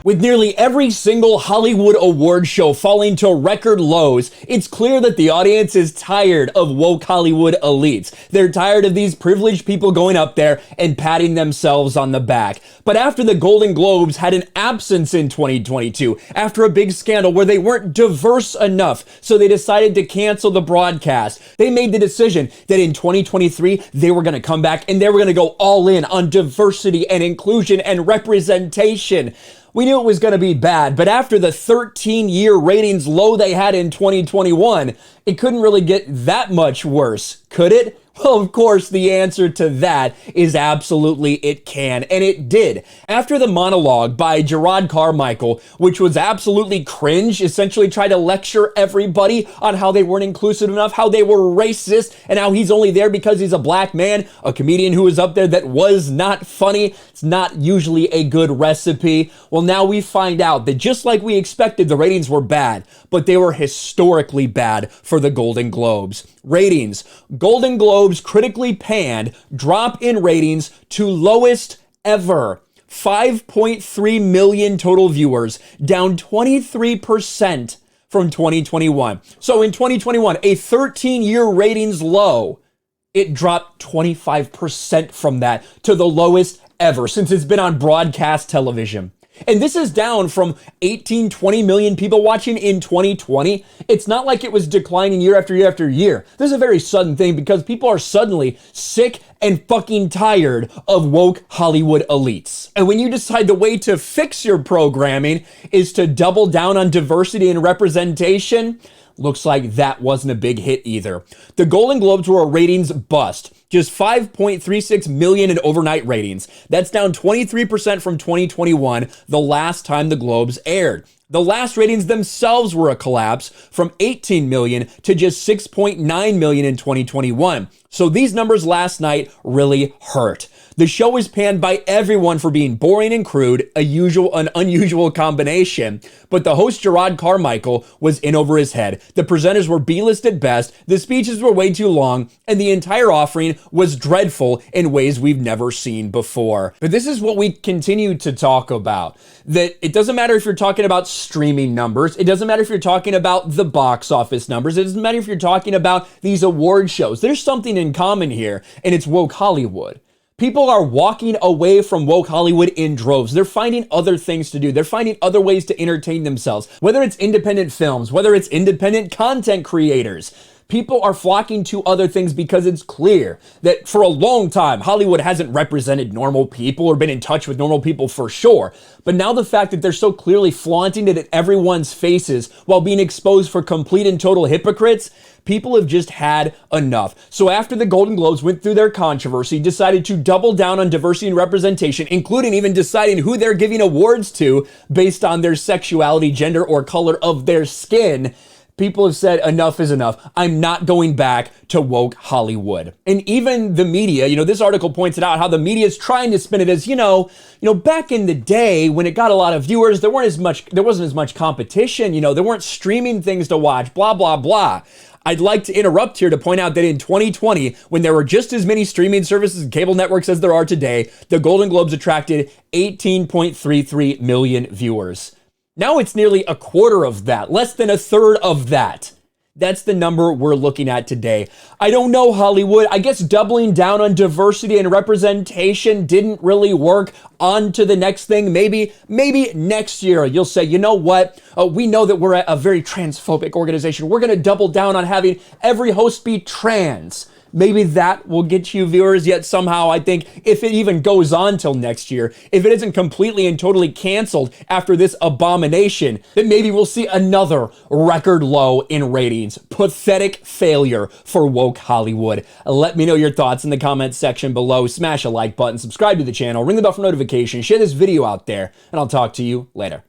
With nearly every single Hollywood award show falling to record lows, it's clear that the audience is tired of woke Hollywood elites. They're tired of these privileged people going up there and patting themselves on the back. But after the Golden Globes had an absence in 2022, after a big scandal where they weren't diverse enough, so they decided to cancel the broadcast, they made the decision that in 2023, they were going to come back and they were going to go all in on diversity and inclusion and representation. We knew it was going to be bad, but after the 13-year ratings low they had in 2021, it couldn't really get that much worse, could it? Well, of course, the answer to that is absolutely it can, and it did. After the monologue by Gerard Carmichael, which was absolutely cringe, essentially tried to lecture everybody on how they weren't inclusive enough, how they were racist, and how he's only there because he's a black man, a comedian who was up there that was not funny. It's not usually a good recipe. Well, now we find out that just like we expected, the ratings were bad, but they were historically bad for the Golden Globes. Ratings. Golden Globes critically panned, drop in ratings to lowest ever. 5.3 million total viewers, down 23% from 2021. So in 2021, a 13-year ratings low, it dropped 25% from that to the lowest ever since it's been on broadcast television. And this is down from 18-20 million people watching in 2020. It's not like it was declining year after year after year. This is a very sudden thing because people are suddenly sick and fucking tired of woke Hollywood elites. And when you decide the way to fix your programming is to double down on diversity and representation, looks like that wasn't a big hit either. The Golden Globes were a ratings bust. Just 5.36 million in overnight ratings. That's down 23% from 2021, the last time the Globes aired. The last ratings themselves were a collapse from 18 million to just 6.9 million in 2021. So these numbers last night really hurt. The show was panned by everyone for being boring and crude, an unusual combination. But the host Gerard Carmichael was in over his head. The presenters were B-list at best, the speeches were way too long, and the entire offering was dreadful in ways we've never seen before. But this is what we continue to talk about. That it doesn't matter if you're talking about streaming numbers, it doesn't matter if you're talking about the box office numbers, it doesn't matter if you're talking about these award shows. There's something in common here, and it's woke Hollywood. People are walking away from woke Hollywood in droves. They're finding other things to do. They're finding other ways to entertain themselves. Whether it's independent films, whether it's independent content creators, people are flocking to other things because it's clear that for a long time, Hollywood hasn't represented normal people or been in touch with normal people for sure. But now the fact that they're so clearly flaunting it at everyone's faces while being exposed for complete and total hypocrites, people have just had enough. So after the Golden Globes went through their controversy, decided to double down on diversity and representation, including even deciding who they're giving awards to based on their sexuality, gender, or color of their skin, people have said enough is enough. I'm not going back to woke Hollywood. And even the media, this article points it out how the media is trying to spin it as, back in the day when it got a lot of viewers, there wasn't as much competition, there weren't streaming things to watch, blah, blah, blah. I'd like to interrupt here to point out that in 2020, when there were just as many streaming services and cable networks as there are today, the Golden Globes attracted 18.33 million viewers. Now it's nearly a quarter of that, less than a third of that. That's the number we're looking at today. I don't know, Hollywood. I guess doubling down on diversity and representation didn't really work. On to the next thing. Maybe next year you'll say, you know what? We know that we're a very transphobic organization. We're going to double down on having every host be trans. Maybe that will get you viewers, yet somehow I think if it even goes on till next year, if it isn't completely and totally canceled after this abomination, then maybe we'll see another record low in ratings. Pathetic failure for woke Hollywood. Let me know your thoughts in the comments section below. Smash a like button, subscribe to the channel, ring the bell for notifications, share this video out there, and I'll talk to you later.